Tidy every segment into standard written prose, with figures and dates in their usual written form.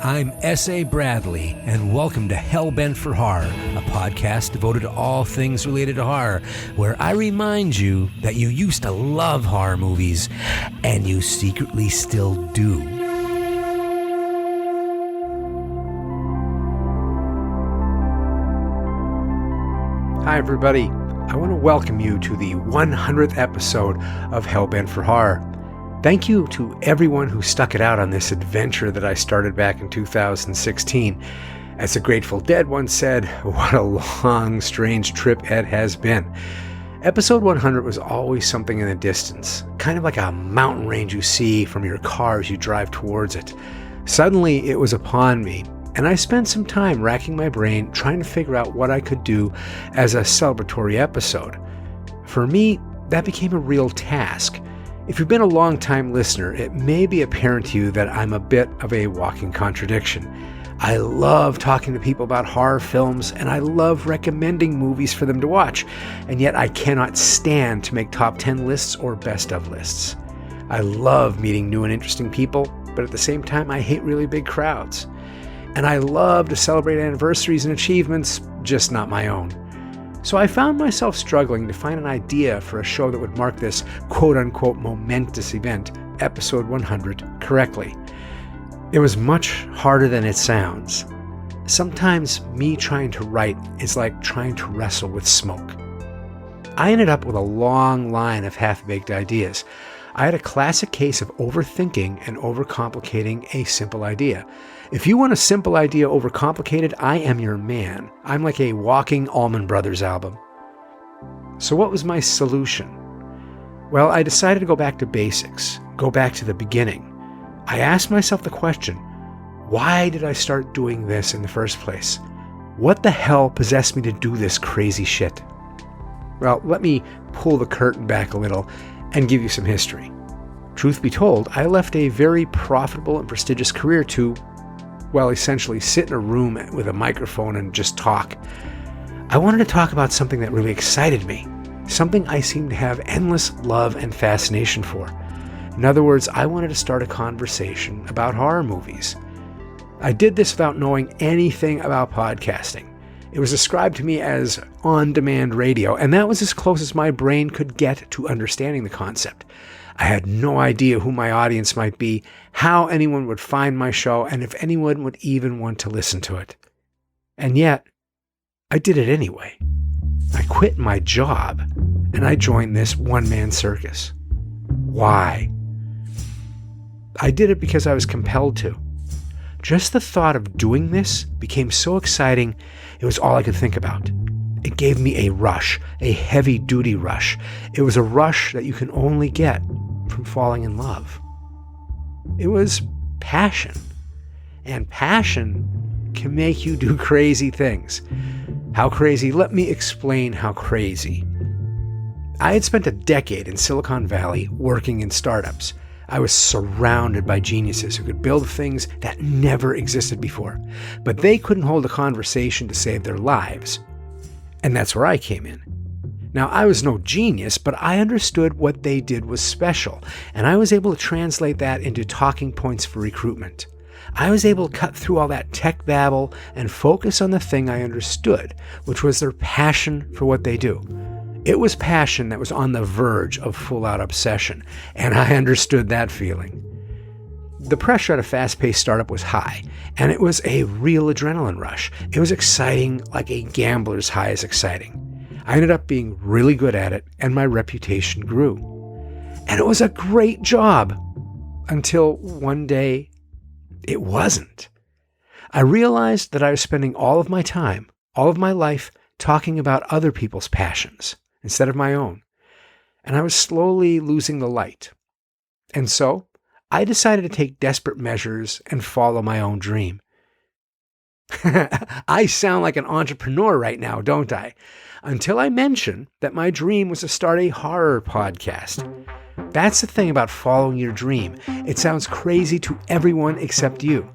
I'm S.A. Bradley, and welcome to Hellbent for Horror, a podcast devoted to all things related to horror, where I remind you that you used to love horror movies, and you secretly still do. Hi, everybody. I want to welcome you to the 100th episode of Hellbent for Horror. Thank you to everyone who stuck it out on this adventure that I started back in 2016. As the Grateful Dead once said, what a long, strange trip it has been. Episode 100 was always something in the distance, kind of like a mountain range you see from your car as you drive towards it. Suddenly, it was upon me, and I spent some time racking my brain trying to figure out what I could do as a celebratory episode. For me, that became a real task. If you've been a long-time listener, it may be apparent to you that I'm a bit of a walking contradiction. I love talking to people about horror films, and I love recommending movies for them to watch, and yet I cannot stand to make top 10 lists or best of lists. I love meeting new and interesting people, but at the same time, I hate really big crowds. And I love to celebrate anniversaries and achievements, just not my own. So I found myself struggling to find an idea for a show that would mark this quote-unquote momentous event, episode 100, correctly. It was much harder than it sounds. Sometimes me trying to write is like trying to wrestle with smoke. I ended up with a long line of half-baked ideas. I had a classic case of overthinking and overcomplicating a simple idea. If you want a simple idea overcomplicated, I am your man. I'm like a walking Allman Brothers album. So what was my solution? Well, I decided to go back to basics, go back to the beginning. I asked myself the question, why did I start doing this in the first place? What the hell possessed me to do this crazy shit? Well, let me pull the curtain back a little and give you some history. Truth be told, I left a very profitable and prestigious career to, well, essentially sit in a room with a microphone and just talk. I wanted to talk about something that really excited me, something I seemed to have endless love and fascination for. In other words, I wanted to start a conversation about horror movies. I did this without knowing anything about podcasting. It was described to me as on-demand radio, and that was as close as my brain could get to understanding the concept. I had no idea who my audience might be, how anyone would find my show, and if anyone would even want to listen to it. And yet, I did it anyway. I quit my job, and I joined this one-man circus. Why? I did it because I was compelled to. Just the thought of doing this became so exciting, it was all I could think about. It gave me a rush, a heavy-duty rush. It was a rush that you can only get from falling in love. It was passion. And passion can make you do crazy things. How crazy? Let me explain how crazy. I had spent a decade in Silicon Valley working in startups. I was surrounded by geniuses who could build things that never existed before, but they couldn't hold a conversation to save their lives. And that's where I came in. Now, I was no genius, but I understood what they did was special, and I was able to translate that into talking points for recruitment. I was able to cut through all that tech babble and focus on the thing I understood, which was their passion for what they do. It was passion that was on the verge of full-out obsession, and I understood that feeling. The pressure at a fast-paced startup was high, and it was a real adrenaline rush. It was exciting, like a gambler's high is exciting. I ended up being really good at it, and my reputation grew. And it was a great job, until one day, it wasn't. I realized that I was spending all of my time, all of my life, talking about other people's passions instead of my own. And I was slowly losing the light. And so, I decided to take desperate measures and follow my own dream. I sound like an entrepreneur right now, don't I? Until I mention that my dream was to start a horror podcast. That's the thing about following your dream. It sounds crazy to everyone except you.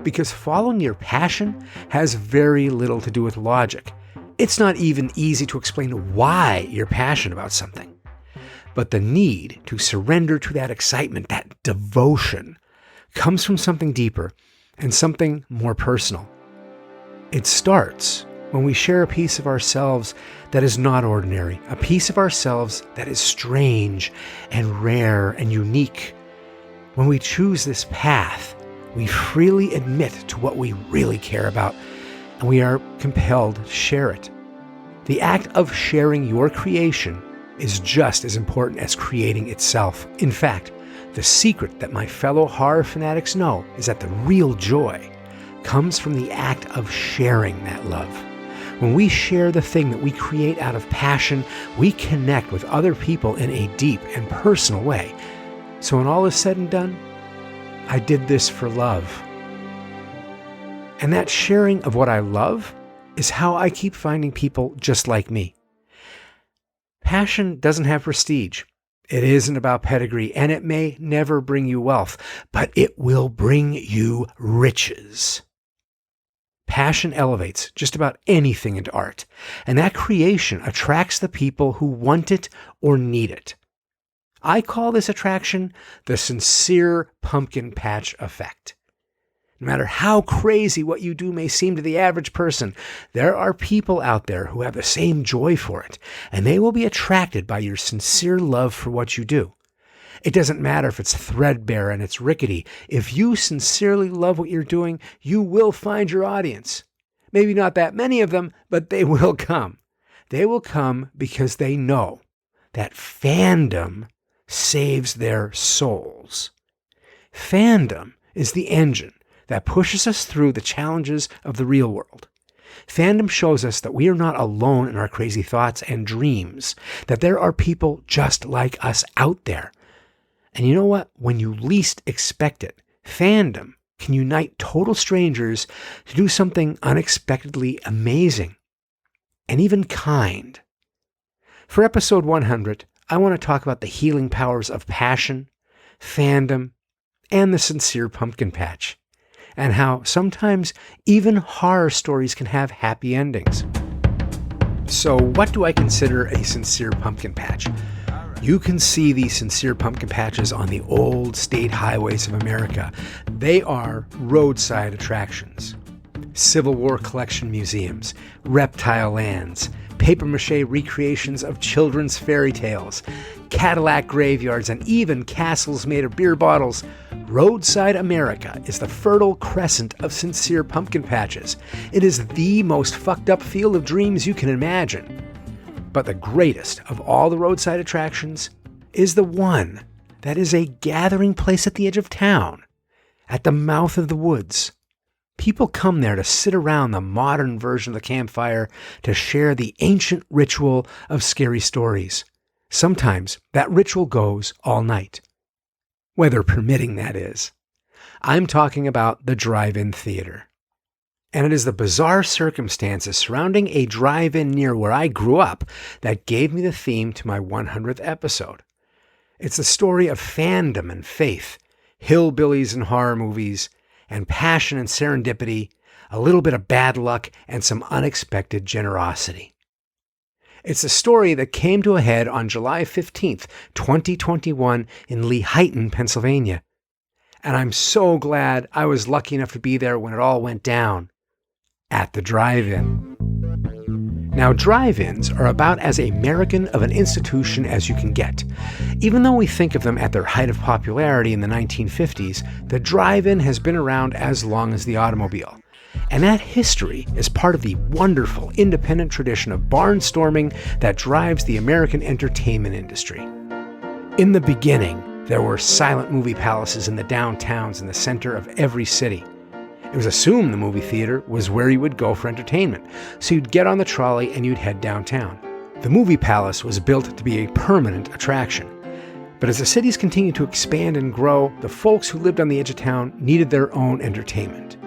Because following your passion has very little to do with logic. It's not even easy to explain why you're passionate about something. But the need to surrender to that excitement, that devotion, comes from something deeper. and something more personal. It starts when we share a piece of ourselves that is not ordinary, a piece of ourselves that is strange and rare and unique. When we choose this path, we freely admit to what we really care about, and we are compelled to share it. The act of sharing your creation is just as important as creating itself. In fact, the secret that my fellow horror fanatics know is that the real joy comes from the act of sharing that love. When we share the thing that we create out of passion, we connect with other people in a deep and personal way. So when all is said and done, I did this for love. And that sharing of what I love is how I keep finding people just like me. Passion doesn't have prestige. It isn't about pedigree, and it may never bring you wealth, but it will bring you riches. Passion elevates just about anything into art, and that creation attracts the people who want it or need it. I call this attraction the sincere pumpkin patch effect. No matter how crazy what you do may seem to the average person, there are people out there who have the same joy for it, and they will be attracted by your sincere love for what you do. It doesn't matter if it's threadbare and it's rickety. If you sincerely love what you're doing, you will find your audience. Maybe not that many of them, but they will come. They will come because they know that fandom saves their souls. Fandom is the engine that pushes us through the challenges of the real world. Fandom shows us that we are not alone in our crazy thoughts and dreams, that there are people just like us out there. And you know what? When you least expect it, fandom can unite total strangers to do something unexpectedly amazing and even kind. For episode 100, I want to talk about the healing powers of passion, fandom, and the sincere pumpkin patch, and how sometimes even horror stories can have happy endings. So what do I consider a sincere pumpkin patch? You can see these sincere pumpkin patches on the old state highways of America. They are roadside attractions, Civil War collection museums, reptile lands, papier-mâché recreations of children's fairy tales, Cadillac graveyards, and even castles made of beer bottles. Roadside America is the fertile crescent of sincere pumpkin patches. It is the most fucked up field of dreams you can imagine. But the greatest of all the roadside attractions is the one that is a gathering place at the edge of town, at the mouth of the woods. People come there to sit around the modern version of the campfire to share the ancient ritual of scary stories. Sometimes that ritual goes all night. Weather permitting, that is. I'm talking about the drive-in theater. And it is the bizarre circumstances surrounding a drive-in near where I grew up that gave me the theme to my 100th episode. It's the story of fandom and faith, hillbillies and horror movies, and passion and serendipity, a little bit of bad luck, and some unexpected generosity. It's a story that came to a head on July 15th, 2021 in Lehighton, Pennsylvania. And I'm so glad I was lucky enough to be there when it all went down. At the drive-in. Now, drive-ins are about as American of an institution as you can get. Even though we think of them at their height of popularity in the 1950s, the drive-in has been around as long as the automobile. And that history is part of the wonderful independent tradition of barnstorming that drives the American entertainment industry. In the beginning, there were silent movie palaces in the downtowns in the center of every city. It was assumed the movie theater was where you would go for entertainment, so you'd get on the trolley and you'd head downtown. The movie palace was built to be a permanent attraction. But as the cities continued to expand and grow, the folks who lived on the edge of town needed their own entertainment.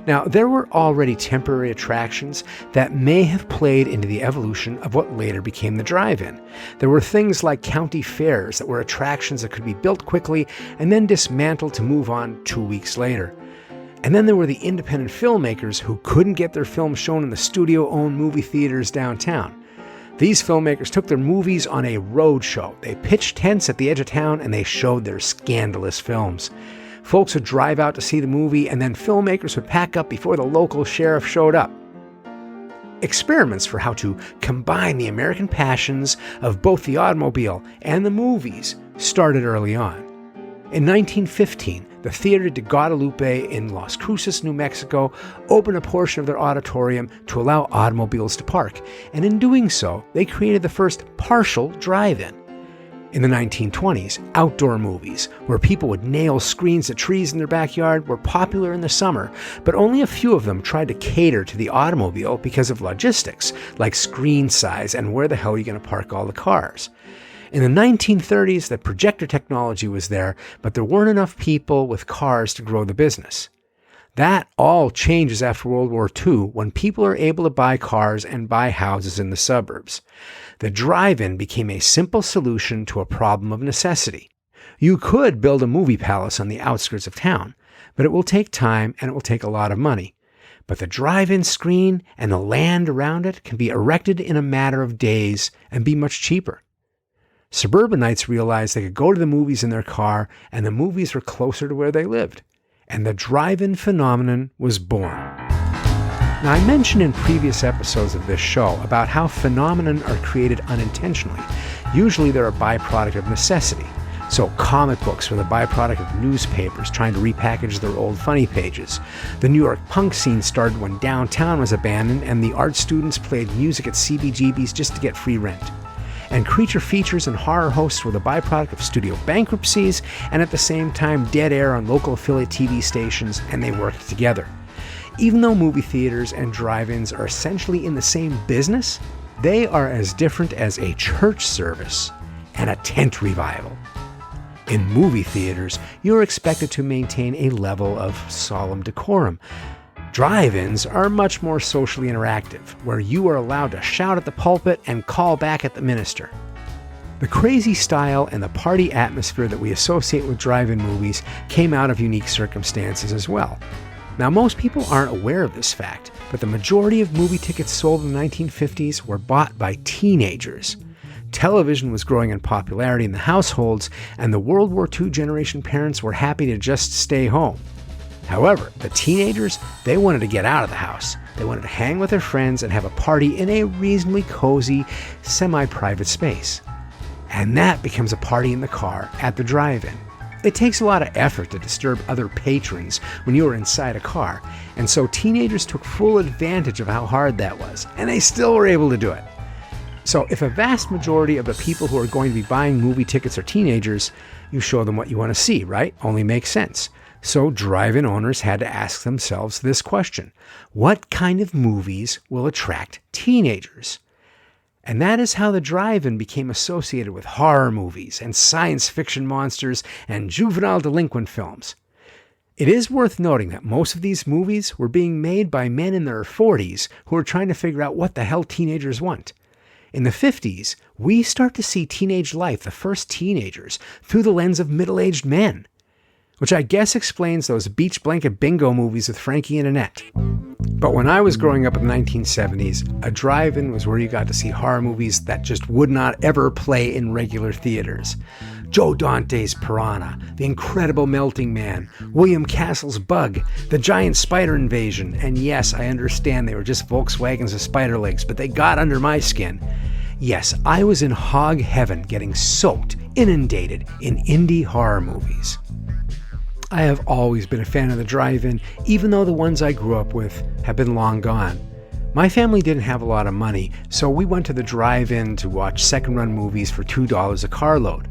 Now, there were already temporary attractions that may have played into the evolution of what later became the drive-in. There were things like county fairs that were attractions that could be built quickly and then dismantled to move on 2 weeks later. And then there were the independent filmmakers who couldn't get their films shown in the studio-owned movie theaters downtown. These filmmakers took their movies on a road show. They pitched tents at the edge of town and they showed their scandalous films. Folks would drive out to see the movie, and then filmmakers would pack up before the local sheriff showed up. Experiments for how to combine the American passions of both the automobile and the movies started early on. In 1915, the Theater de Guadalupe in Las Cruces, New Mexico, opened a portion of their auditorium to allow automobiles to park, and in doing so, they created the first partial drive-in. In the 1920s, outdoor movies, where people would nail screens to trees in their backyard, were popular in the summer, but only a few of them tried to cater to the automobile because of logistics, like screen size and where the hell are you going to park all the cars. In the 1930s, the projector technology was there, but there weren't enough people with cars to grow the business. That all changes after World War II when people are able to buy cars and buy houses in the suburbs. The drive-in became a simple solution to a problem of necessity. You could build a movie palace on the outskirts of town, but it will take time and it will take a lot of money. But the drive-in screen and the land around it can be erected in a matter of days and be much cheaper. Suburbanites realized they could go to the movies in their car, and the movies were closer to where they lived. And the drive-in phenomenon was born. Now, I mentioned in previous episodes of this show about how phenomena are created unintentionally. Usually they're a byproduct of necessity. So comic books were the byproduct of newspapers trying to repackage their old funny pages. The New York punk scene started when downtown was abandoned and the art students played music at CBGB's just to get free rent. And creature features and horror hosts were the byproduct of studio bankruptcies and at the same time dead air on local affiliate TV stations, and they worked together. Even though movie theaters and drive-ins are essentially in the same business, they are as different as a church service and a tent revival. In movie theaters, you're expected to maintain a level of solemn decorum. Drive-ins are much more socially interactive, where you are allowed to shout at the pulpit and call back at the minister. The crazy style and the party atmosphere that we associate with drive-in movies came out of unique circumstances as well. Now, most people aren't aware of this fact, but the majority of movie tickets sold in the 1950s were bought by teenagers. Television was growing in popularity in the households, and the World War II generation parents were happy to just stay home. However, the teenagers, they wanted to get out of the house. They wanted to hang with their friends and have a party in a reasonably cozy, semi-private space. And that becomes a party in the car at the drive-in. It takes a lot of effort to disturb other patrons when you are inside a car, and so teenagers took full advantage of how hard that was, and they still were able to do it. So if a vast majority of the people who are going to be buying movie tickets are teenagers, you show them what you want to see, right? Only makes sense. So drive-in owners had to ask themselves this question: what kind of movies will attract teenagers? And that is how the drive-in became associated with horror movies and science fiction monsters and juvenile delinquent films. It is worth noting that most of these movies were being made by men in their 40s who are trying to figure out what the hell teenagers want. In the 50s, we start to see teenage life, the first teenagers, through the lens of middle-aged men, which I guess explains those beach blanket bingo movies with Frankie and Annette. But when I was growing up in the 1970s, a drive-in was where you got to see horror movies that just would not ever play in regular theaters. Joe Dante's Piranha, The Incredible Melting Man, William Castle's Bug, The Giant Spider Invasion, and yes, I understand they were just Volkswagens with spider legs, but they got under my skin. Yes, I was in hog heaven getting soaked, inundated in indie horror movies. I have always been a fan of the drive-in, even though the ones I grew up with have been long gone. My family didn't have a lot of money, so we went to the drive-in to watch second-run movies for $2 a carload.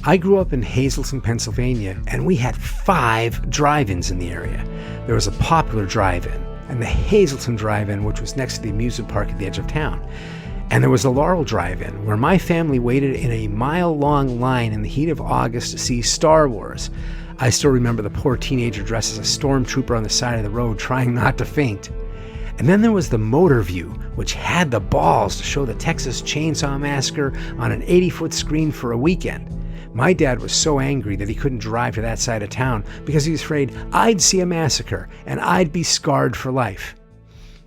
I grew up in Hazleton, Pennsylvania, and we had 5 drive-ins in the area. There was a Popular drive-in, and the Hazleton drive-in, which was next to the amusement park at the edge of town. And there was the Laurel drive-in, where my family waited in a mile-long line in the heat of August to see Star Wars. I still remember the poor teenager dressed as a stormtrooper on the side of the road trying not to faint. And then there was the Motor View, which had the balls to show the Texas Chainsaw Massacre on an 80-foot screen for a weekend. My dad was so angry that he couldn't drive to that side of town because he was afraid I'd see a massacre and I'd be scarred for life.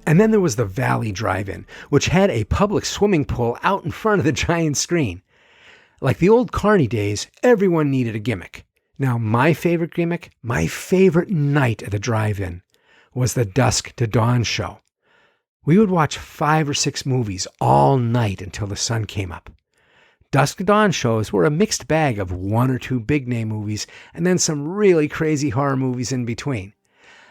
And then there was the Valley Drive-In, which had a public swimming pool out in front of the giant screen. Like the old Carney days, everyone needed a gimmick. Now, my favorite gimmick, my favorite night at the drive-in was the dusk to dawn show. We would watch 5 or 6 movies all night until the sun came up. Dusk to dawn shows were a mixed bag of 1 or 2 big-name movies and then some really crazy horror movies in between.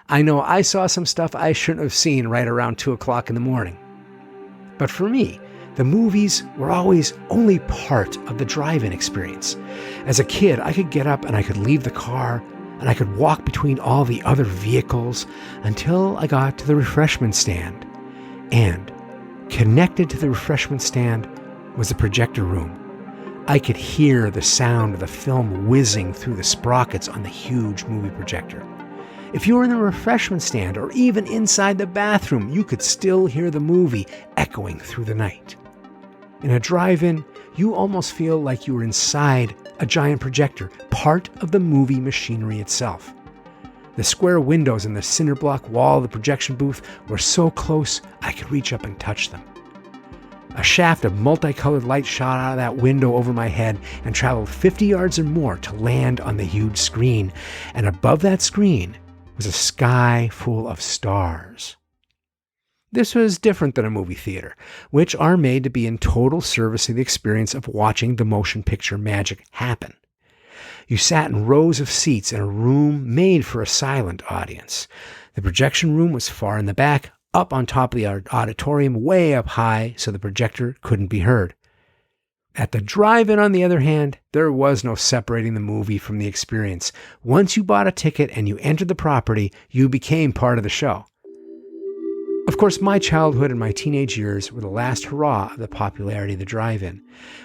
I know I saw some stuff I shouldn't have seen right around 2 o'clock in the morning. But for me, the movies were always only part of the drive-in experience. As a kid, I could get up and I could leave the car and I could walk between all the other vehicles until I got to the refreshment stand. And connected to the refreshment stand was the projector room. I could hear the sound of the film whizzing through the sprockets on the huge movie projector. If you were in the refreshment stand or even inside the bathroom, you could still hear the movie echoing through the night. In a drive-in, you almost feel like you were inside a giant projector, part of the movie machinery itself. The square windows in the cinder block wall of the projection booth were so close I could reach up and touch them. A shaft of multicolored light shot out of that window over my head and traveled 50 yards or more to land on the huge screen, and above that screen was a sky full of stars. This was different than a movie theater, which are made to be in total service of the experience of watching the motion picture magic happen. You sat in rows of seats in a room made for a silent audience. The projection room was far in the back, up on top of the auditorium, way up high, so the projector couldn't be heard. At the drive-in, on the other hand, there was no separating the movie from the experience. Once you bought a ticket and you entered the property, you became part of the show. Of course, my childhood and my teenage years were the last hurrah of the popularity of the drive-in.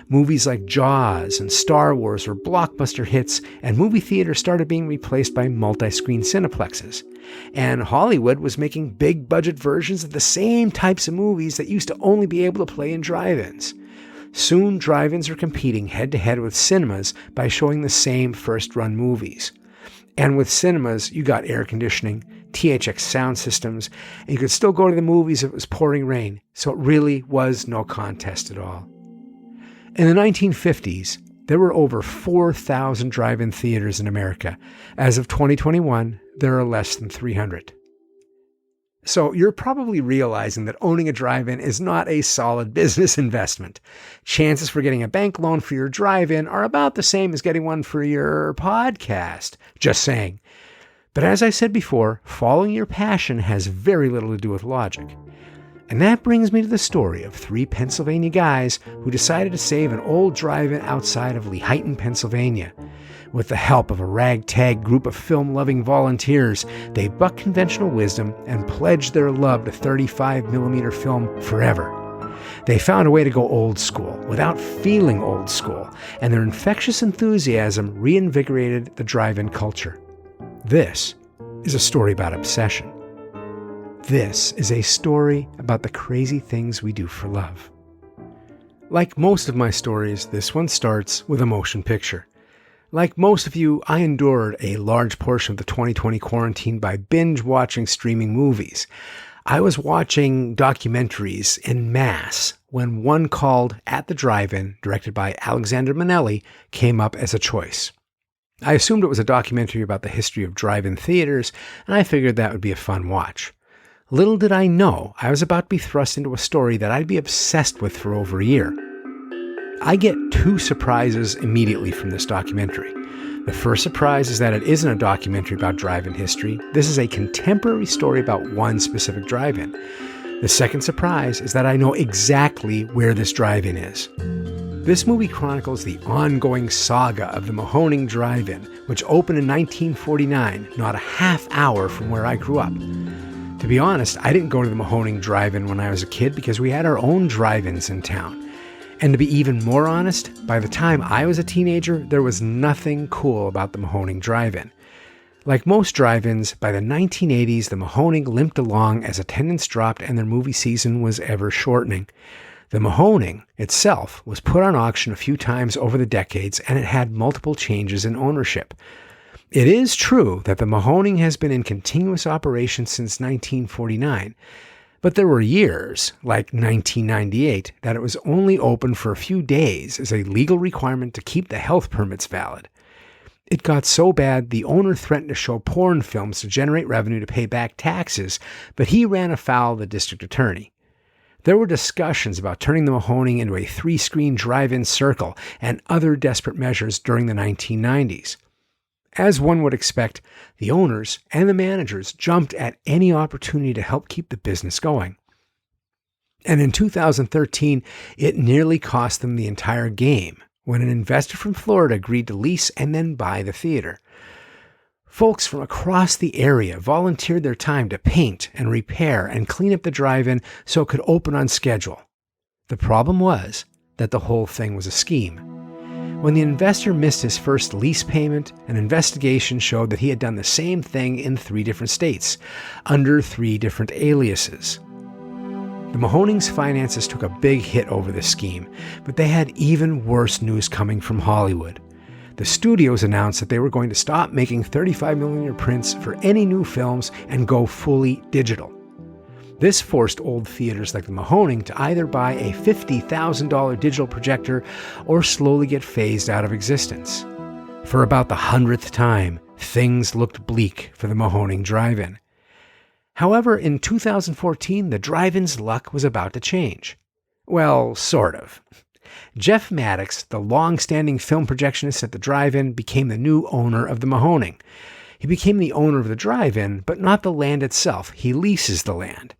Movies like Jaws and Star Wars were blockbuster hits, and movie theaters started being replaced by multi-screen cineplexes. And Hollywood was making big-budget versions of the same types of movies that used to only be able to play in drive-ins. Soon, drive-ins were competing head-to-head with cinemas by showing the same first-run movies. And with cinemas, you got air conditioning, THX sound systems, and you could still go to the movies if it was pouring rain, so it really was no contest at all. In the 1950s, there were over 4,000 drive-in theaters in America. As of 2021, there are less than 300. So you're probably realizing that owning a drive-in is not a solid business investment. Chances for getting a bank loan for your drive-in are about the same as getting one for your podcast. Just saying. But as I said before, following your passion has very little to do with logic. And that brings me to the story of 3 Pennsylvania guys who decided to save an old drive-in outside of Lehighton, Pennsylvania. With the help of a ragtag group of film-loving volunteers, they bucked conventional wisdom and pledged their love to 35mm film forever. They found a way to go old school without feeling old school, and their infectious enthusiasm reinvigorated the drive-in culture. This is a story about obsession. This is a story about the crazy things we do for love. Like most of my stories, this one starts with a motion picture. Like most of you, I endured a large portion of the 2020 quarantine by binge-watching streaming movies. I was watching documentaries en masse when one called At the Drive-In, directed by Alexander Manelli, came up as a choice. I assumed it was a documentary about the history of drive-in theaters, and I figured that would be a fun watch. Little did I know I was about to be thrust into a story that I'd be obsessed with for over a year. I get 2 surprises immediately from this documentary. The first surprise is that it isn't a documentary about drive-in history. This is a contemporary story about one specific drive-in. The second surprise is that I know exactly where this drive-in is. This movie chronicles the ongoing saga of the Mahoning Drive-In, which opened in 1949, not a half hour from where I grew up. To be honest, I didn't go to the Mahoning Drive-In when I was a kid because we had our own drive-ins in town. And to be even more honest, by the time I was a teenager, there was nothing cool about the Mahoning Drive-In. Like most drive-ins, by the 1980s, the Mahoning limped along as attendance dropped and their movie season was ever shortening. The Mahoning itself was put on auction a few times over the decades, and it had multiple changes in ownership. It is true that the Mahoning has been in continuous operation since 1949, but there were years, like 1998, that it was only open for a few days as a legal requirement to keep the health permits valid. It got so bad, the owner threatened to show porn films to generate revenue to pay back taxes, but he ran afoul of the district attorney. There were discussions about turning the Mahoning into a 3-screen drive-in circle and other desperate measures during the 1990s. As one would expect, the owners and the managers jumped at any opportunity to help keep the business going. And in 2013, it nearly cost them the entire game when an investor from Florida agreed to lease and then buy the theater. Folks from across the area volunteered their time to paint and repair and clean up the drive-in so it could open on schedule. The problem was that the whole thing was a scheme. When the investor missed his first lease payment, an investigation showed that he had done the same thing in 3 different states, under 3 different aliases. The Mahoning's finances took a big hit over this scheme, but they had even worse news coming from Hollywood. The studios announced that they were going to stop making 35mm prints for any new films and go fully digital. This forced old theaters like the Mahoning to either buy a $50,000 digital projector or slowly get phased out of existence. For about the 100th time, things looked bleak for the Mahoning Drive-In. However, in 2014, the drive-in's luck was about to change. Well, sort of. Jeff Maddox, the long-standing film projectionist at the drive-in, became the new owner of the Mahoning. He became the owner of the drive-in, but not the land itself. He leases the land.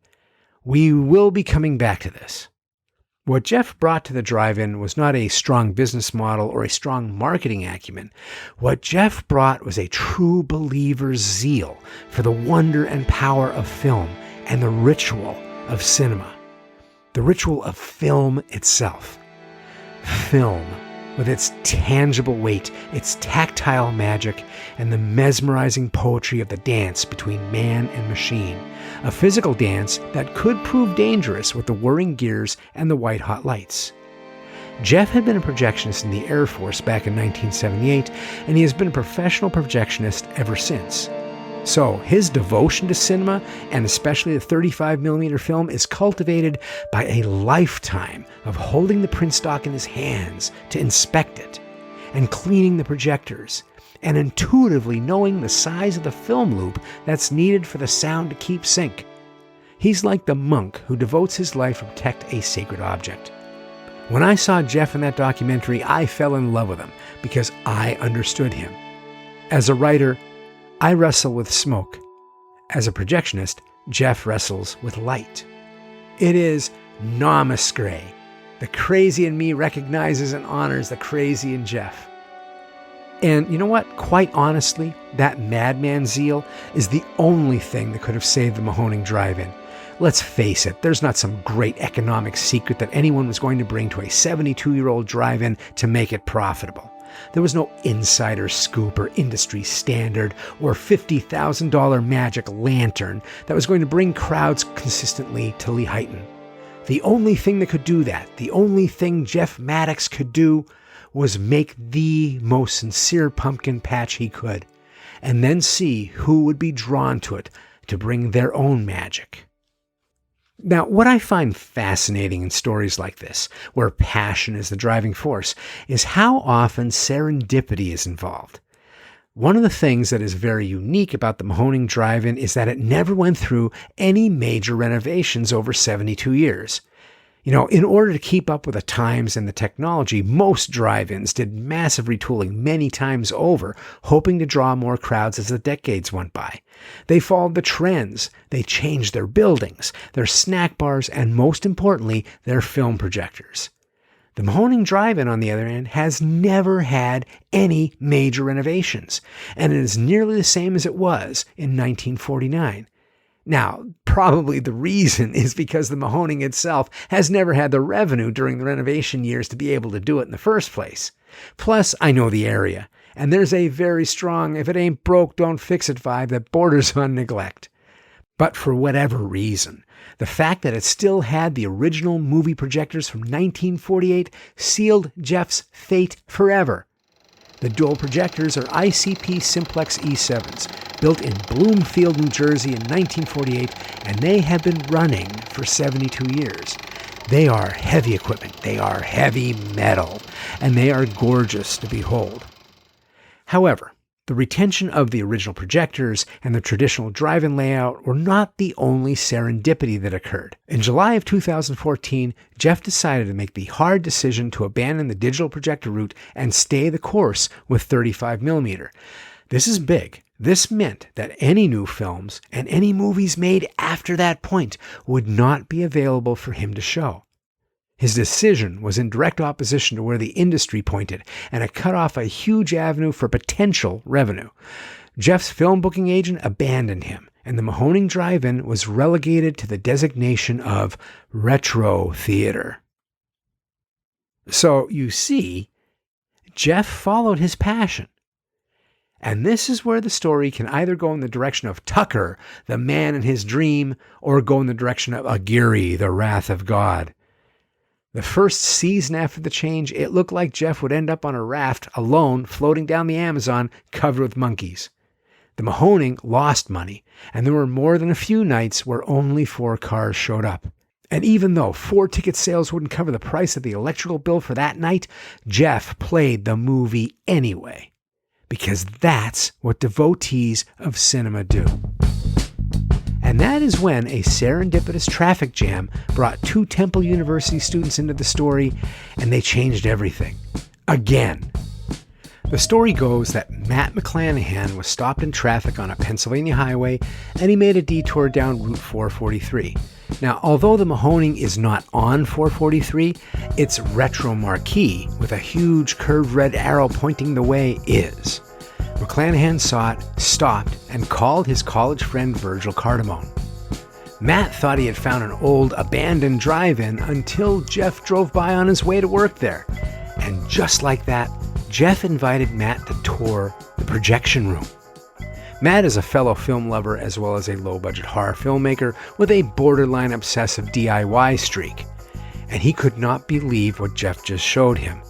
We will be coming back to this. What Jeff brought to the drive-in was not a strong business model or a strong marketing acumen. What Jeff brought was a true believer's zeal for the wonder and power of film and the ritual of cinema. The ritual of film itself. Film, with its tangible weight, its tactile magic, and the mesmerizing poetry of the dance between man and machine. A physical dance that could prove dangerous with the whirring gears and the white-hot lights. Jeff had been a projectionist in the Air Force back in 1978, and he has been a professional projectionist ever since. So his devotion to cinema, and especially the 35mm film, is cultivated by a lifetime of holding the print stock in his hands to inspect it, and cleaning the projectors, and intuitively knowing the size of the film loop that's needed for the sound to keep sync. He's like the monk who devotes his life to protect a sacred object. When I saw Jeff in that documentary, I fell in love with him because I understood him. As a writer, I wrestle with smoke. As a projectionist, Jeff wrestles with light. It is namaskar. The crazy in me recognizes and honors the crazy in Jeff. And you know what? Quite honestly, that madman zeal is the only thing that could have saved the Mahoning Drive-In. Let's face it, there's not some great economic secret that anyone was going to bring to a 72-year-old drive-in to make it profitable. There was no insider scoop or industry standard or $50,000 magic lantern that was going to bring crowds consistently to Lehighton. The only thing that could do that, the only thing Jeff Maddox could do, was make the most sincere pumpkin patch he could, and then see who would be drawn to it to bring their own magic. Now, what I find fascinating in stories like this, where passion is the driving force, is how often serendipity is involved. One of the things that is very unique about the Mahoning Drive-In is that it never went through any major renovations over 72 years. You know, in order to keep up with the times and the technology, most drive-ins did massive retooling many times over, hoping to draw more crowds as the decades went by. They followed the trends. They changed their buildings, their snack bars, and most importantly, their film projectors. The Mahoning Drive-In, on the other hand, has never had any major renovations, and it is nearly the same as it was in 1949. Now, probably the reason is because the Mahoning itself has never had the revenue during the renovation years to be able to do it in the first place. Plus, I know the area, and there's a very strong, if it ain't broke, don't fix it vibe that borders on neglect. But for whatever reason, the fact that it still had the original movie projectors from 1948 sealed Jeff's fate forever. The dual projectors are ICP Simplex E7s, built in Bloomfield, New Jersey in 1948, and they have been running for 72 years. They are heavy equipment, they are heavy metal, and they are gorgeous to behold. However, The retention of the original projectors and the traditional drive-in layout were not the only serendipity that occurred. In July of 2014, Jeff decided to make the hard decision to abandon the digital projector route and stay the course with 35mm. This is big. This meant that any new films and any movies made after that point would not be available for him to show. His decision was in direct opposition to where the industry pointed, and it cut off a huge avenue for potential revenue. Jeff's film booking agent abandoned him, and the Mahoning Drive-In was relegated to the designation of retro theater. So, you see, Jeff followed his passion. And this is where the story can either go in the direction of Tucker, the man in his dream, or go in the direction of Aguirre, the wrath of God. The first season after the change, it looked like Jeff would end up on a raft alone floating down the Amazon covered with monkeys. The Mahoning lost money, and there were more than a few nights where only 4 cars showed up. And even though 4 ticket sales wouldn't cover the price of the electrical bill for that night, Jeff played the movie anyway. Because that's what devotees of cinema do. And that is when a serendipitous traffic jam brought 2 Temple University students into the story, and they changed everything. Again. The story goes that Matt McClanahan was stopped in traffic on a Pennsylvania highway, and he made a detour down Route 443. Now, although the Mahoning is not on 443, its retro marquee with a huge curved red arrow pointing the way is. McClanahan saw it, stopped, and called his college friend Virgil Cardamone. Matt thought he had found an old abandoned drive-in until Jeff drove by on his way to work there. And just like that, Jeff invited Matt to tour the projection room. Matt is a fellow film lover as well as a low-budget horror filmmaker with a borderline obsessive DIY streak. And he could not believe what Jeff just showed him.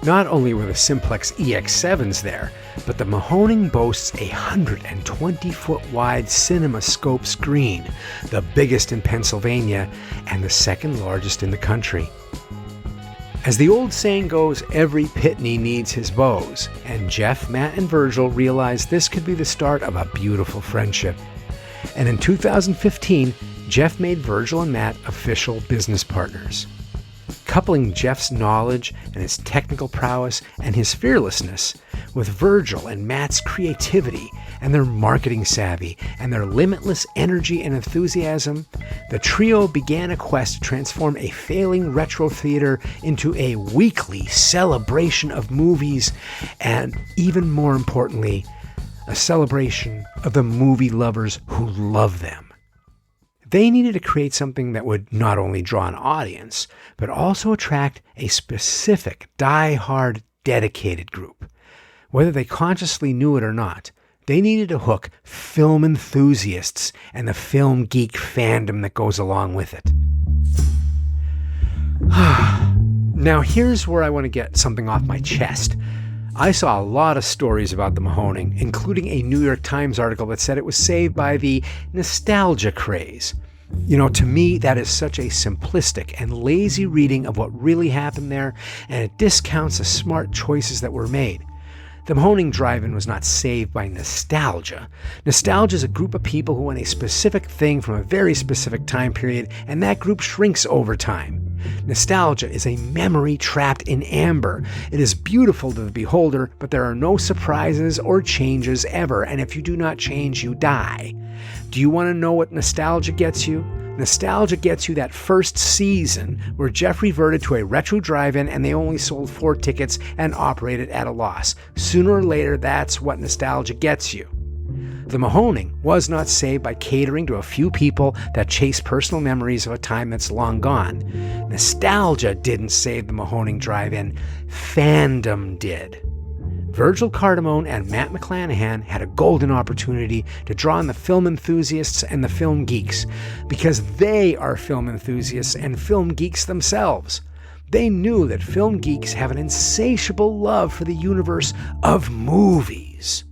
Not only were the Simplex EX7s there, but the Mahoning boasts a 120-foot wide CinemaScope screen, the biggest in Pennsylvania and the second largest in the country. As the old saying goes, every pitney needs his bows, and Jeff, Matt, and Virgil realized this could be the start of a beautiful friendship. And in 2015, Jeff made Virgil and Matt official business partners. Coupling Jeff's knowledge and his technical prowess and his fearlessness with Virgil and Matt's creativity and their marketing savvy and their limitless energy and enthusiasm, the trio began a quest to transform a failing retro theater into a weekly celebration of movies and, even more importantly, a celebration of the movie lovers who love them. They needed to create something that would not only draw an audience, but also attract a specific, die-hard, dedicated group. Whether they consciously knew it or not, they needed to hook film enthusiasts and the film geek fandom that goes along with it. Now here's where I want to get something off my chest. I saw a lot of stories about the Mahoning, including a New York Times article that said it was saved by the nostalgia craze. You know, to me, that is such a simplistic and lazy reading of what really happened there, and it discounts the smart choices that were made. The Mahoning Drive-In was not saved by nostalgia. Nostalgia is a group of people who want a specific thing from a very specific time period, and that group shrinks over time. Nostalgia is a memory trapped in amber. It is beautiful to the beholder, but there are no surprises or changes ever, and if you do not change, you die. Do you want to know what nostalgia gets you? Nostalgia gets you that first season where Jeff reverted to a retro drive-in and they only sold 4 tickets and operated at a loss. Sooner or later, that's what nostalgia gets you. The Mahoning was not saved by catering to a few people that chase personal memories of a time that's long gone. Nostalgia didn't save the Mahoning Drive-In. Fandom did. Virgil Cardamone and Matt McClanahan had a golden opportunity to draw in the film enthusiasts and the film geeks, because they are film enthusiasts and film geeks themselves. They knew that film geeks have an insatiable love for the universe of movies.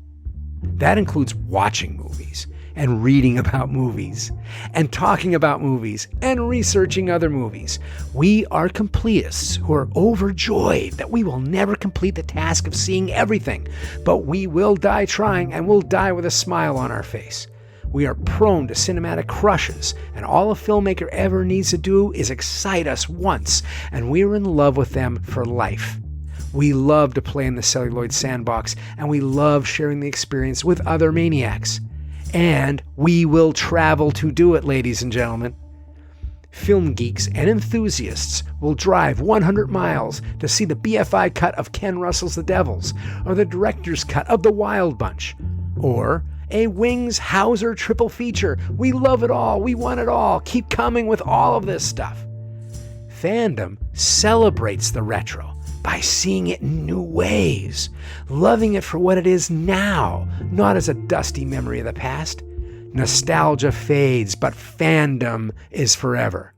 That includes watching movies. and reading about movies and talking about movies and researching other movies. We are completists who are overjoyed that we will never complete the task of seeing everything, but we will die trying and we'll die with a smile on our face. We are prone to cinematic crushes, and all a filmmaker ever needs to do is excite us once, and we're in love with them for life. We love to play in the celluloid sandbox, and we love sharing the experience with other maniacs. And we will travel to do it, ladies and gentlemen. Film geeks and enthusiasts will drive 100 miles to see the BFI cut of Ken Russell's The Devils, or the director's cut of The Wild Bunch, or a Wings Hauser triple feature. We love it all. We want it all. Keep coming with all of this stuff. Fandom celebrates the retro by seeing it in new ways, loving it for what it is now, not as a dusty memory of the past. Nostalgia fades, but fandom is forever.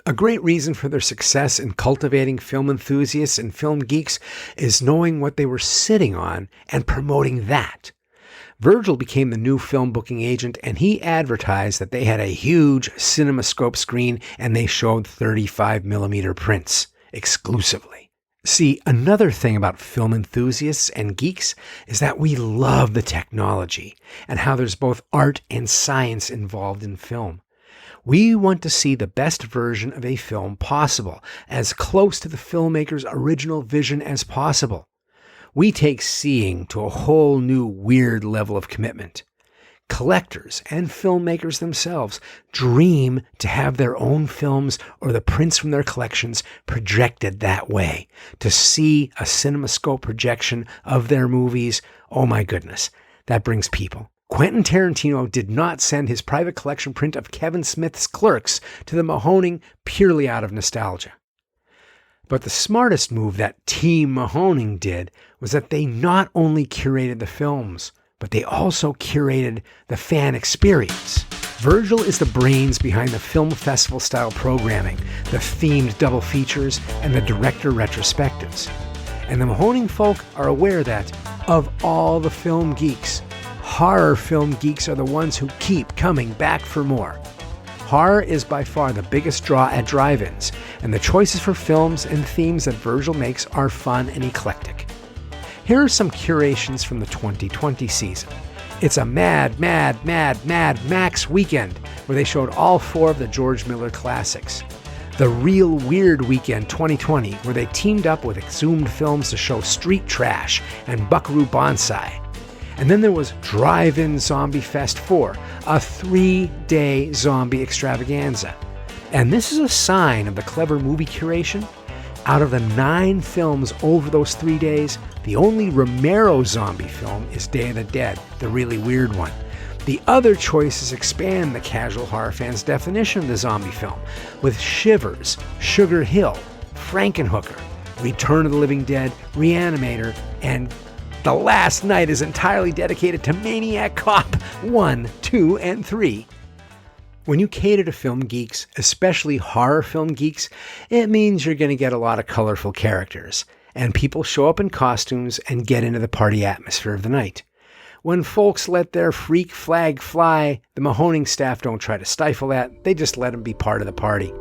A great reason for their success in cultivating film enthusiasts and film geeks is knowing what they were sitting on and promoting that. Virgil became the new film booking agent, and he advertised that they had a huge CinemaScope screen and they showed 35mm prints exclusively. See, another thing about film enthusiasts and geeks is that we love the technology and how there's both art and science involved in film. We want to see the best version of a film possible, as close to the filmmaker's original vision as possible. We take seeing to a whole new weird level of commitment. Collectors and filmmakers themselves dream to have their own films or the prints from their collections projected that way. To see a CinemaScope projection of their movies, oh my goodness, that brings people. Quentin Tarantino did not send his private collection print of Kevin Smith's Clerks to the Mahoning purely out of nostalgia. But the smartest move that Team Mahoning did was that they not only curated the films, but they also curated the fan experience. Virgil is the brains behind the film festival-style programming, the themed double features, and the director retrospectives. And the Mahoning folk are aware that, of all the film geeks, horror film geeks are the ones who keep coming back for more. Horror is by far the biggest draw at drive-ins, and the choices for films and themes that Virgil makes are fun and eclectic. Here are some curations from the 2020 season. It's a Mad Max weekend, where they showed all 4 of the George Miller classics. The Real Weird Weekend 2020, where they teamed up with Exhumed Films to show Street Trash and Buckaroo Banzai. And then there was Drive-In Zombie Fest 4, a 3-day zombie extravaganza. And this is a sign of the clever movie curation. Out of the 9 films over those 3 days, the only Romero zombie film is Day of the Dead, the really weird one. The other choices expand the casual horror fan's definition of the zombie film, with Shivers, Sugar Hill, Frankenhooker, Return of the Living Dead, Reanimator, and The Last Night is entirely dedicated to Maniac Cop 1, 2, and 3. When you cater to film geeks, especially horror film geeks, it means you're going to get a lot of colorful characters, and people show up in costumes and get into the party atmosphere of the night. When folks let their freak flag fly, the Mahoning staff don't try to stifle that, they just let them be part of the party.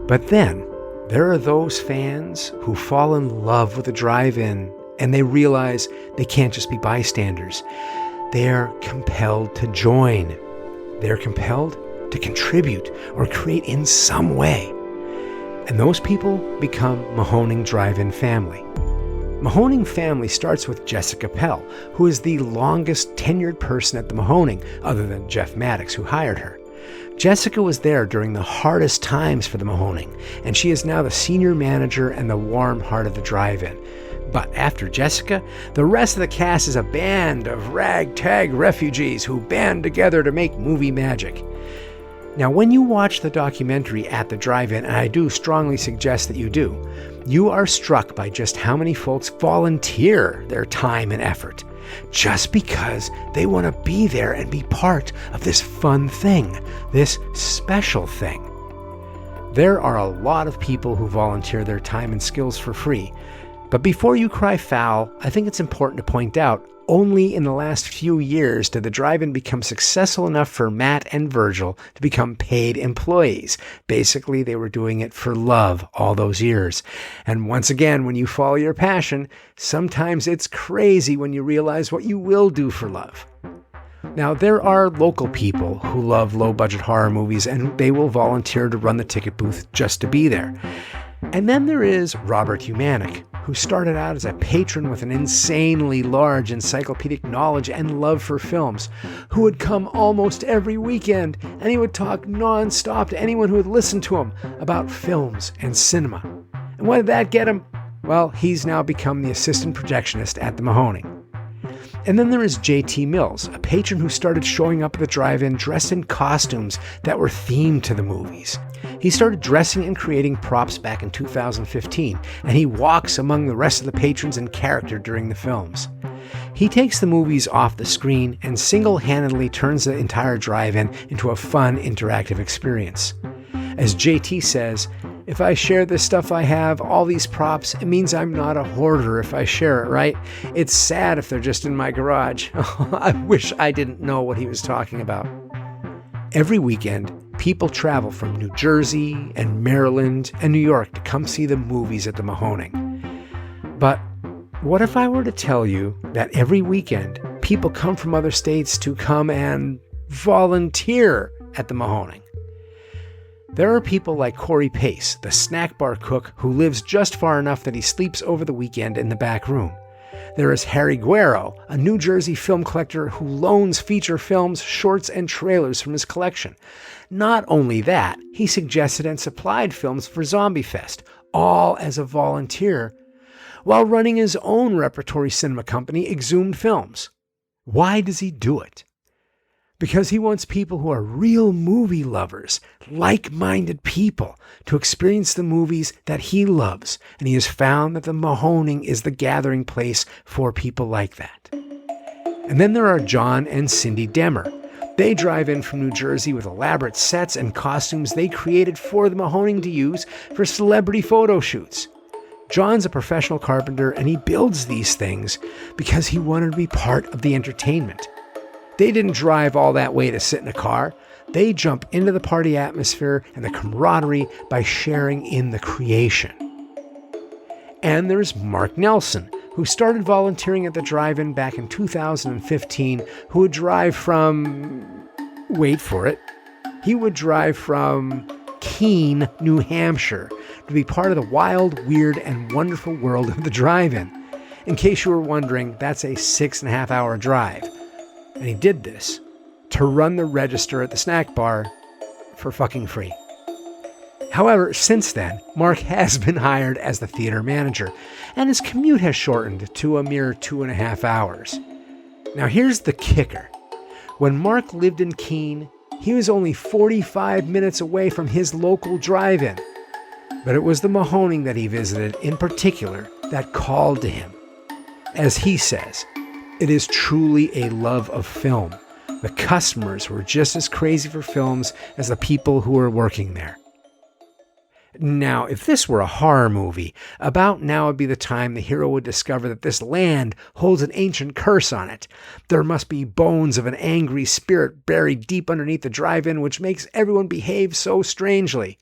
But then, there are those fans who fall in love with the drive-in, and they realize they can't just be bystanders. They're compelled to join. They're compelled to contribute or create in some way. And those people become Mahoning Drive-In family. Mahoning family starts with Jessica Pell, who is the longest tenured person at the Mahoning, other than Jeff Maddox, who hired her. Jessica was there during the hardest times for the Mahoning, and she is now the senior manager and the warm heart of the drive-in. But after Jessica, the rest of the cast is a band of ragtag refugees who band together to make movie magic. Now, when you watch the documentary at the drive-in, and I do strongly suggest that you do, you are struck by just how many folks volunteer their time and effort just because they want to be there and be part of this fun thing, this special thing. There are a lot of people who volunteer their time and skills for free, But before you cry foul, I think it's important to point out, only in the last few years did the drive-in become successful enough for Matt and Virgil to become paid employees. Basically, they were doing it for love all those years. And once again, when you follow your passion, sometimes it's crazy when you realize what you will do for love. Now, there are local people who love low-budget horror movies, and they will volunteer to run the ticket booth just to be there. And then there is Robert Humanic, who started out as a patron with an insanely large encyclopedic knowledge and love for films, who would come almost every weekend, and he would talk non-stop to anyone who would listen to him about films and cinema. And what did that get him? Well, he's now become the assistant projectionist at the Mahoning. And then there is J.T. Mills, a patron who started showing up at the drive-in dressed in costumes that were themed to the movies. He started dressing and creating props back in 2015, and he walks among the rest of the patrons in character during the films. He takes the movies off the screen and single-handedly turns the entire drive-in into a fun, interactive experience. As JT says, "If I share this stuff I have, all these props, it means I'm not a hoarder if I share it, right? It's sad if they're just in my garage." I wish I didn't know what he was talking about. Every weekend, people travel from New Jersey and Maryland and New York to come see the movies at the Mahoning. But what if I were to tell you that every weekend, people come from other states to come and volunteer at the Mahoning? There are people like Corey Pace, the snack bar cook who lives just far enough that he sleeps over the weekend in the back room. There is Harry Guerro, a New Jersey film collector who loans feature films, shorts, and trailers from his collection. Not only that, he suggested and supplied films for Zombie Fest, all as a volunteer, while running his own repertory cinema company, Exhumed Films. Why does he do it? Because he wants people who are real movie lovers, like-minded people, to experience the movies that he loves, and he has found that the Mahoning is the gathering place for people like that. And then there are John and Cindy Demmer. They drive in from New Jersey with elaborate sets and costumes they created for the Mahoning to use for celebrity photo shoots. John's a professional carpenter, and he builds these things because he wanted to be part of the entertainment. They didn't drive all that way to sit in a car. They jump into the party atmosphere and the camaraderie by sharing in the creation. And there's Mark Nelson, who started volunteering at the drive-in back in 2015, who would drive from, wait for it, he would drive from Keene, New Hampshire, to be part of the wild, weird, and wonderful world of the drive-in. In case you were wondering, that's a 6.5-hour drive. And he did this to run the register at the snack bar for fucking free. However, since then, Mark has been hired as the theater manager, and his commute has shortened to a mere 2.5 hours. Now here's the kicker. When Mark lived in Keene, he was only 45 minutes away from his local drive-in. But it was the Mahoning that he visited in particular that called to him. As he says, it is truly a love of film. The customers were just as crazy for films as the people who were working there. Now, if this were a horror movie, about now would be the time the hero would discover that this land holds an ancient curse on it. There must be bones of an angry spirit buried deep underneath the drive-in, which makes everyone behave so strangely.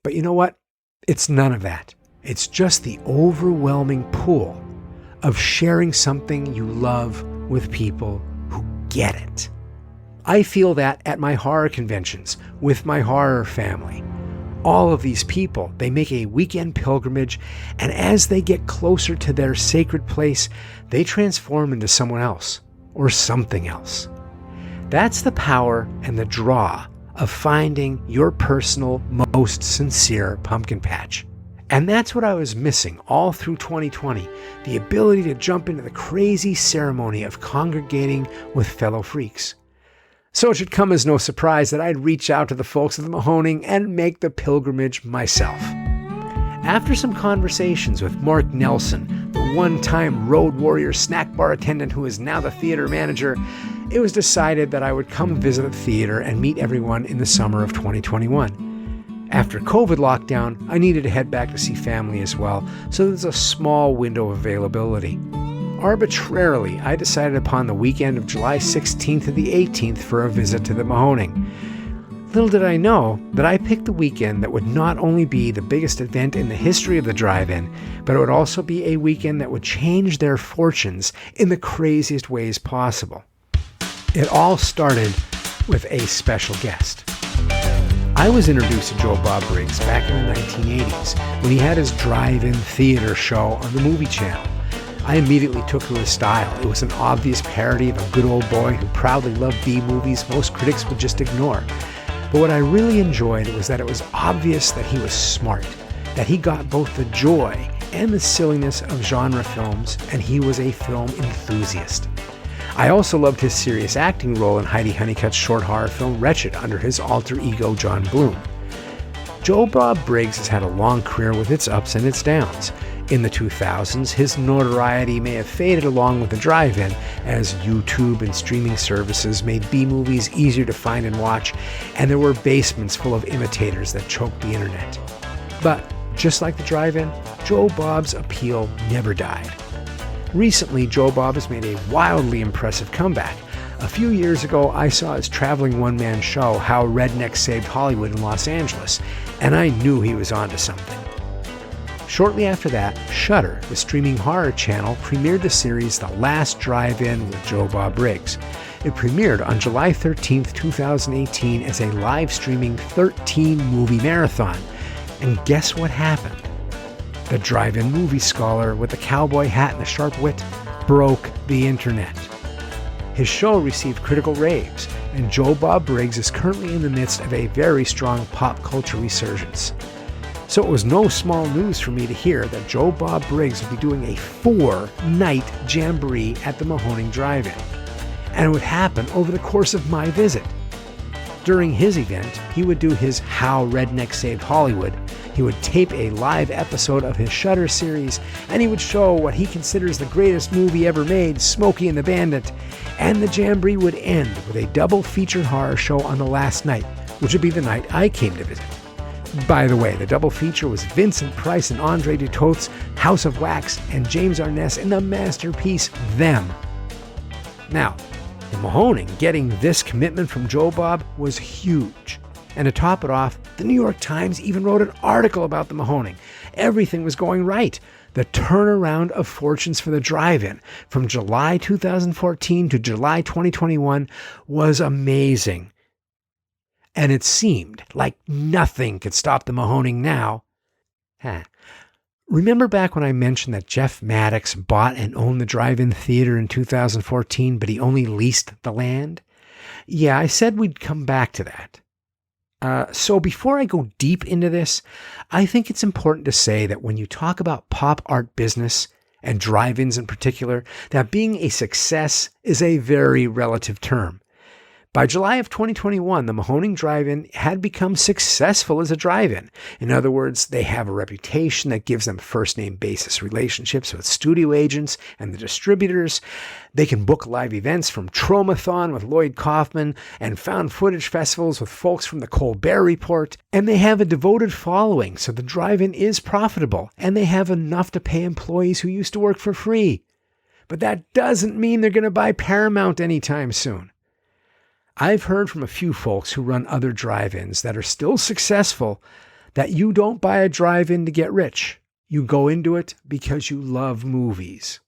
But you know what? It's none of that. It's just the overwhelming pull of sharing something you love with people who get it. I feel that at my horror conventions with my horror family. All of these people, they make a weekend pilgrimage, and as they get closer to their sacred place, they transform into someone else or something else. That's the power and the draw of finding your personal, most sincere pumpkin patch. And that's what I was missing all through 2020, the ability to jump into the crazy ceremony of congregating with fellow freaks. So it should come as no surprise that I'd reach out to the folks at the Mahoning and make the pilgrimage myself. After some conversations with Mark Nelson, the one-time Road Warrior snack bar attendant who is now the theater manager, it was decided that I would come visit the theater and meet everyone in the summer of 2021. After COVID lockdown, I needed to head back to see family as well, so there's a small window of availability. Arbitrarily, I decided upon the weekend of July 16th to the 18th for a visit to the Mahoning. Little did I know that I picked the weekend that would not only be the biggest event in the history of the drive-in, but it would also be a weekend that would change their fortunes in the craziest ways possible. It all started with a special guest. I was introduced to Joe Bob Briggs back in the 1980s when he had his drive-in theater show on the Movie Channel. I immediately took to his style. It was an obvious parody of a good old boy who proudly loved B-movies most critics would just ignore. But what I really enjoyed was that it was obvious that he was smart, that he got both the joy and the silliness of genre films, and he was a film enthusiast. I also loved his serious acting role in Heidi Honeycutt's short horror film Wretched under his alter ego John Bloom. Joe Bob Briggs has had a long career with its ups and its downs. In the 2000s, his notoriety may have faded along with the drive-in as YouTube and streaming services made B-movies easier to find and watch, and there were basements full of imitators that choked the internet. But just like the drive-in, Joe Bob's appeal never died. Recently, Joe Bob has made a wildly impressive comeback. A few years ago, I saw his traveling one-man show, How Rednecks Saved Hollywood in Los Angeles, and I knew he was onto something. Shortly after that, Shudder, the streaming horror channel, premiered the series The Last Drive-In with Joe Bob Briggs. It premiered on July 13, 2018 as a live-streaming 13-movie marathon. And guess what happened? The drive-in movie scholar with the cowboy hat and the sharp wit broke the internet. His show received critical raves, and Joe Bob Briggs is currently in the midst of a very strong pop culture resurgence. So it was no small news for me to hear that Joe Bob Briggs would be doing a 4-night jamboree at the Mahoning Drive-In. And it would happen over the course of my visit. During his event, he would do his How Rednecks Saved Hollywood. He would tape a live episode of his Shudder series, and he would show what he considers the greatest movie ever made, Smokey and the Bandit. And the jamboree would end with a double feature horror show on the last night, which would be the night I came to visit. By the way, the double feature was Vincent Price and Andre Dutoth's House of Wax and James Arness in the masterpiece Them. Now, the Mahoning getting this commitment from Joe Bob was huge. And to top it off, the New York Times even wrote an article about the Mahoning. Everything was going right. The turnaround of fortunes for the drive-in from July 2014 to July 2021 was amazing. And it seemed like nothing could stop the Mahoning now. Remember back when I mentioned that Jeff Maddox bought and owned the drive-in theater in 2014, but he only leased the land? Yeah, I said we'd come back to that. So before I go deep into this, I think it's important to say that when you talk about pop art business, and drive-ins in particular, that being a success is a very relative term. By July of 2021, the Mahoning Drive-In had become successful as a drive-in. In other words, they have a reputation that gives them first-name basis relationships with studio agents and the distributors. They can book live events from Tromathon with Lloyd Kaufman and found footage festivals with folks from the Colbert Report. And they have a devoted following, so the drive-in is profitable, and they have enough to pay employees who used to work for free. But that doesn't mean they're going to buy Paramount anytime soon. I've heard from a few folks who run other drive-ins that are still successful that you don't buy a drive-in to get rich. You go into it because you love movies.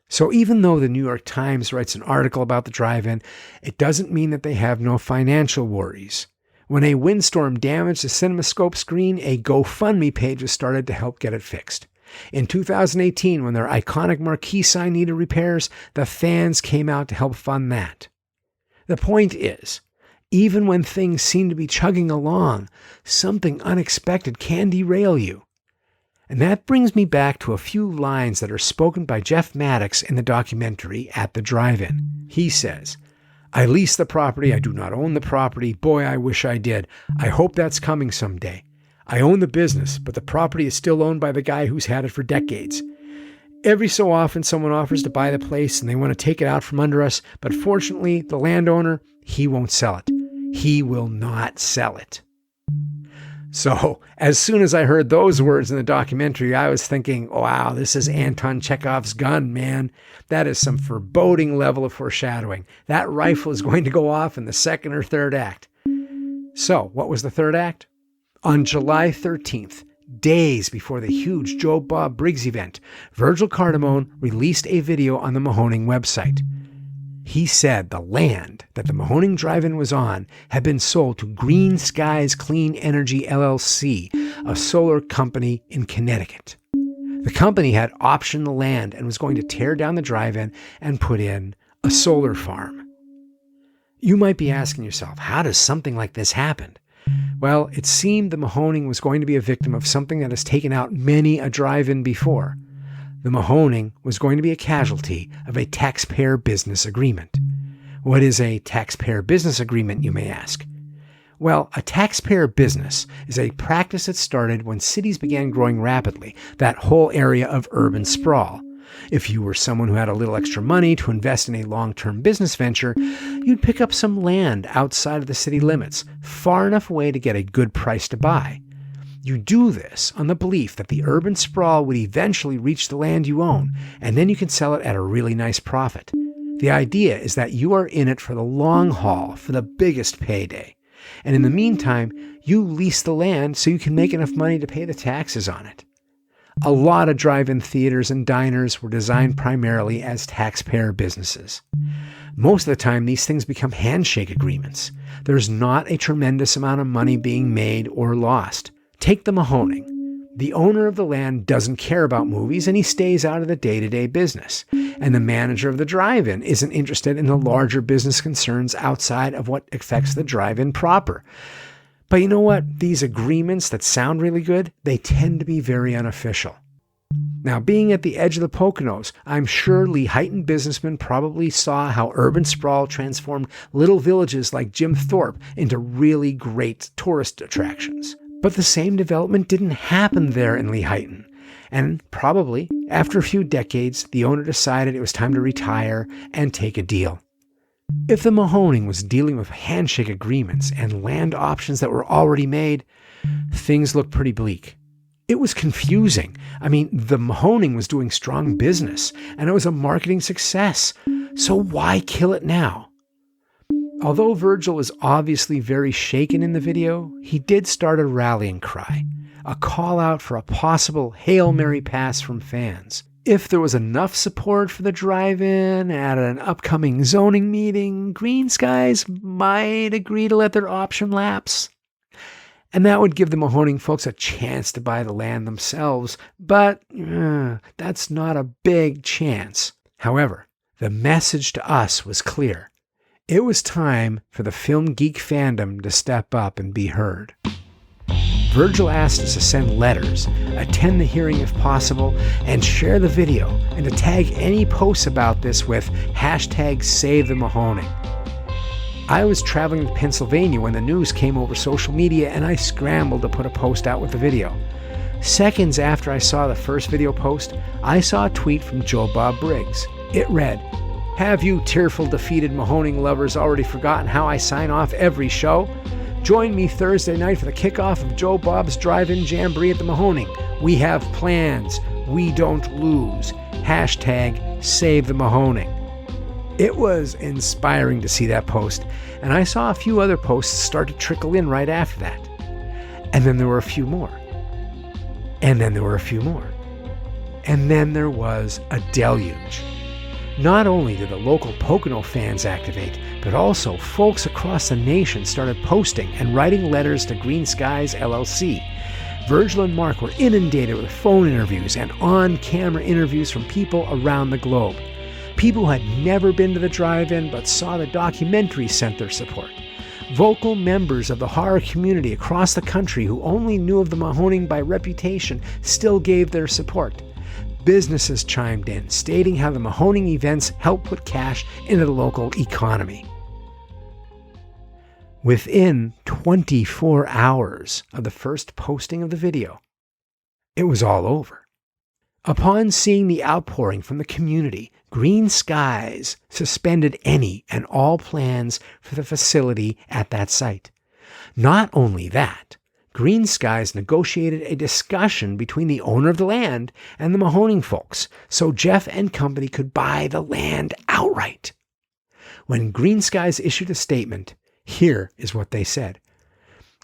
So even though the New York Times writes an article about the drive-in, it doesn't mean that they have no financial worries. When a windstorm damaged the CinemaScope screen, a GoFundMe page was started to help get it fixed. In 2018, when their iconic marquee sign needed repairs, the fans came out to help fund that. The point is, even when things seem to be chugging along, something unexpected can derail you. And that brings me back to a few lines that are spoken by Jeff Maddox in the documentary At the Drive-In. He says, "I lease the property, I do not own the property. Boy, I wish I did. I hope that's coming someday. I own the business, but the property is still owned by the guy who's had it for decades. Every so often, someone offers to buy the place and they want to take it out from under us, but fortunately, the landowner, he won't sell it. He will not sell it." So as soon as I heard those words in the documentary, I was thinking, wow, this is Anton Chekhov's gun, man. That is some foreboding level of foreshadowing. That rifle is going to go off in the second or third act. So what was the third act? On July 13th, days before the huge Joe Bob Briggs event, Virgil Cardamone released a video on the Mahoning website. He said the land that the Mahoning Drive-In was on had been sold to Green Skies Clean Energy LLC, a solar company in Connecticut. The company had optioned the land and was going to tear down the drive-in and put in a solar farm. You might be asking yourself, how does something like this happen? Well, it seemed the Mahoning was going to be a victim of something that has taken out many a drive-in before. The Mahoning was going to be a casualty of a taxpayer business agreement. What is a taxpayer business agreement, you may ask? Well, a taxpayer business is a practice that started when cities began growing rapidly, that whole area of urban sprawl. If you were someone who had a little extra money to invest in a long-term business venture, you'd pick up some land outside of the city limits, far enough away to get a good price to buy. You do this on the belief that the urban sprawl would eventually reach the land you own, and then you can sell it at a really nice profit. The idea is that you are in it for the long haul, for the biggest payday. And in the meantime, you lease the land so you can make enough money to pay the taxes on it. A lot of drive-in theaters and diners were designed primarily as taxpayer businesses. Most of the time, these things become handshake agreements. There's not a tremendous amount of money being made or lost. Take the Mahoning. The owner of the land doesn't care about movies and he stays out of the day-to-day business. And the manager of the drive-in isn't interested in the larger business concerns outside of what affects the drive-in proper. But you know what? These agreements that sound really good, they tend to be very unofficial. Now, being at the edge of the Poconos, I'm sure Lehighton businessmen probably saw how urban sprawl transformed little villages like Jim Thorpe into really great tourist attractions. But the same development didn't happen there in Lehighton. And probably, after a few decades, the owner decided it was time to retire and take a deal. If the Mahoning was dealing with handshake agreements and land options that were already made, things looked pretty bleak. It was confusing. I mean, the Mahoning was doing strong business, and it was a marketing success. So why kill it now? Although Virgil was obviously very shaken in the video, he did start a rallying cry, a call out for a possible Hail Mary pass from fans. If there was enough support for the drive-in at an upcoming zoning meeting, Green Skies might agree to let their option lapse. And that would give the Mahoning folks a chance to buy the land themselves, but that's not a big chance. However, the message to us was clear. It was time for the film geek fandom to step up and be heard. Virgil asked us to send letters, attend the hearing if possible, and share the video, and to tag any posts about this with #SaveTheMahoning. I was traveling to Pennsylvania when the news came over social media, and I scrambled to put a post out with the video. Seconds after I saw the first video post, I saw a tweet from Joe Bob Briggs. It read, "Have you tearful, defeated Mahoning lovers already forgotten how I sign off every show? Join me Thursday night for the kickoff of Joe Bob's Drive-In Jamboree at the Mahoning. We have plans. We don't lose. #SaveTheMahoning." It was inspiring to see that post, and I saw a few other posts start to trickle in right after that. And then there were a few more. And then there were a few more. And then there was a deluge. Not only did the local Pocono fans activate, but also folks across the nation started posting and writing letters to Green Skies LLC. Virgil and Mark were inundated with phone interviews and on-camera interviews from people around the globe. People who had never been to the drive-in but saw the documentary sent their support. Vocal members of the horror community across the country who only knew of the Mahoning by reputation still gave their support. Businesses chimed in, stating how the Mahoning events helped put cash into the local economy. Within 24 hours of the first posting of the video, it was all over. Upon seeing the outpouring from the community, Green Skies suspended any and all plans for the facility at that site. Not only that, Green Skies negotiated a discussion between the owner of the land and the Mahoning folks so Jeff and company could buy the land outright. When Green Skies issued a statement, here is what they said.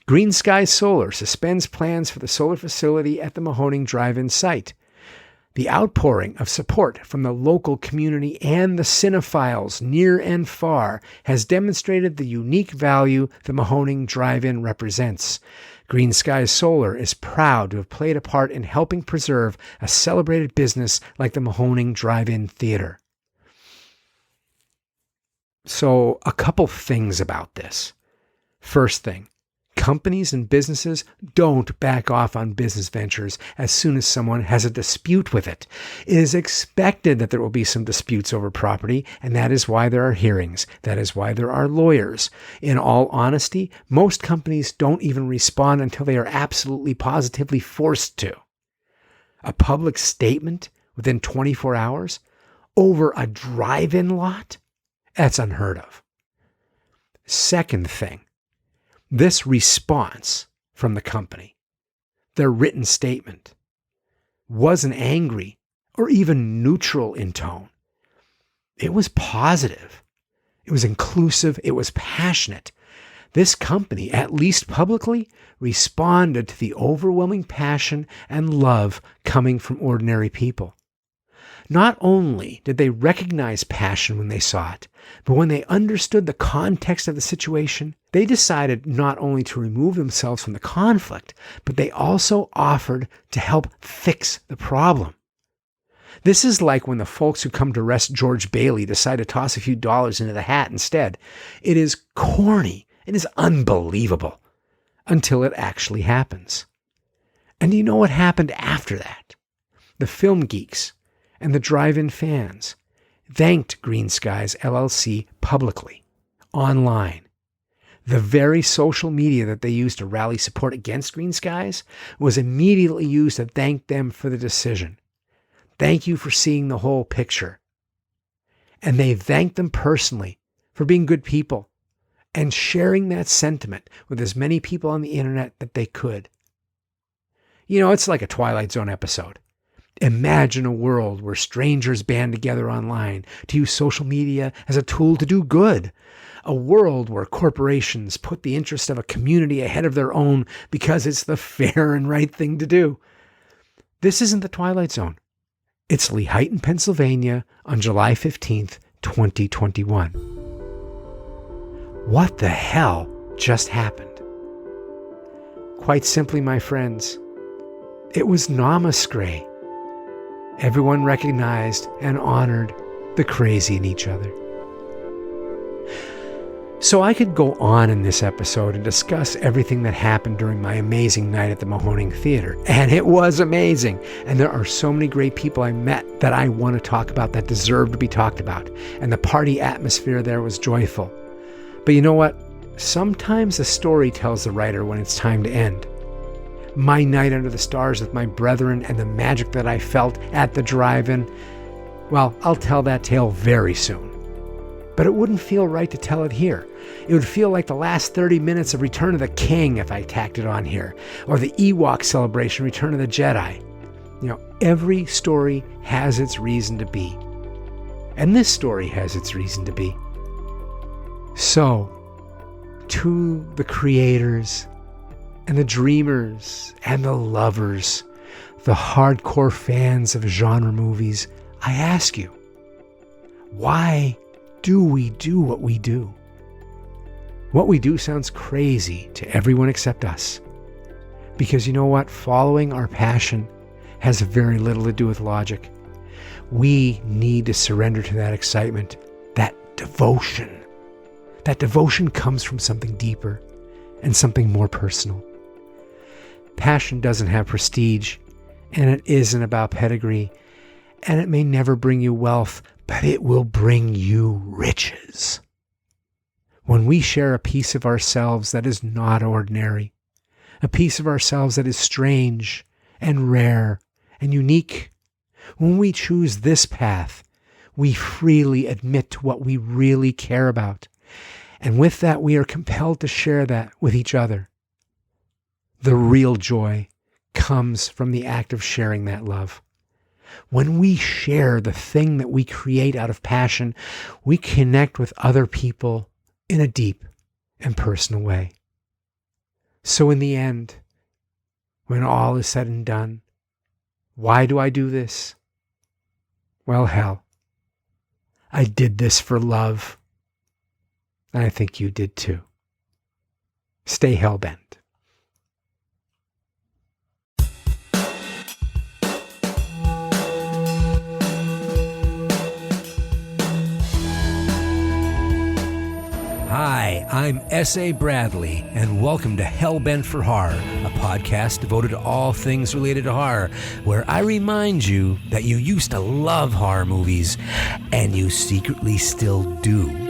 Green Skies Solar suspends plans for the solar facility at the Mahoning Drive-In site. The outpouring of support from the local community and the cinephiles near and far has demonstrated the unique value the Mahoning Drive-In represents. Green Skies Solar is proud to have played a part in helping preserve a celebrated business like the Mahoning Drive-In Theater. So, a couple things about this. First thing, companies and businesses don't back off on business ventures as soon as someone has a dispute with it. It is expected that there will be some disputes over property, and that is why there are hearings. That is why there are lawyers. In all honesty, most companies don't even respond until they are absolutely positively forced to. A public statement within 24 hours over a drive-in lot? That's unheard of. Second thing, this response from the company, their written statement, wasn't angry or even neutral in tone. It was positive. It was inclusive. It was passionate. This company, at least publicly, responded to the overwhelming passion and love coming from ordinary people. Not only did they recognize passion when they saw it, but when they understood the context of the situation, they decided not only to remove themselves from the conflict, but they also offered to help fix the problem. This is like when the folks who come to arrest George Bailey decide to toss a few dollars into the hat instead. It is corny. It is unbelievable until it actually happens. And you know what happened after that? The film geeks and the drive-in fans thanked Green Skies LLC publicly, online. The very social media that they used to rally support against Green Skies was immediately used to thank them for the decision. Thank you for seeing the whole picture. And they thanked them personally for being good people and sharing that sentiment with as many people on the internet that they could. You know, it's like a Twilight Zone episode. Imagine a world where strangers band together online to use social media as a tool to do good. A world where corporations put the interest of a community ahead of their own because it's the fair and right thing to do. This isn't the Twilight Zone. It's Lehighton, Pennsylvania on July 15th, 2021. What the hell just happened? Quite simply, my friends, it was Namaskray. Everyone recognized and honored the crazy in each other. So I could go on in this episode and discuss everything that happened during my amazing night at the Mahoning Theater. And it was amazing. And there are so many great people I met that I want to talk about that deserve to be talked about. And the party atmosphere there was joyful. But you know what? Sometimes the story tells the writer when it's time to end. My night under the stars with my brethren and the magic that I felt at the drive-in, well, I'll tell that tale very soon. But it wouldn't feel right to tell it here. It would feel like the last 30 minutes of Return of the King if I tacked it on here, or the Ewok celebration, Return of the Jedi. You know, every story has its reason to be. And this story has its reason to be. So, to the creators, and the dreamers, and the lovers, the hardcore fans of genre movies, I ask you, why do we do what we do? What we do sounds crazy to everyone except us. Because you know what? Following our passion has very little to do with logic. We need to surrender to that excitement, that devotion. That devotion comes from something deeper and something more personal. Passion doesn't have prestige, and it isn't about pedigree, and it may never bring you wealth, but it will bring you riches. When we share a piece of ourselves that is not ordinary, a piece of ourselves that is strange and rare and unique, when we choose this path, we freely admit to what we really care about, and with that we are compelled to share that with each other. The real joy comes from the act of sharing that love. When we share the thing that we create out of passion, we connect with other people in a deep and personal way. So in the end, when all is said and done, why do I do this? Well, hell, I did this for love. And I think you did too. Stay hellbent. Hi, I'm S.A. Bradley, and welcome to Hellbent for Horror, a podcast devoted to all things related to horror, where I remind you that you used to love horror movies, and you secretly still do.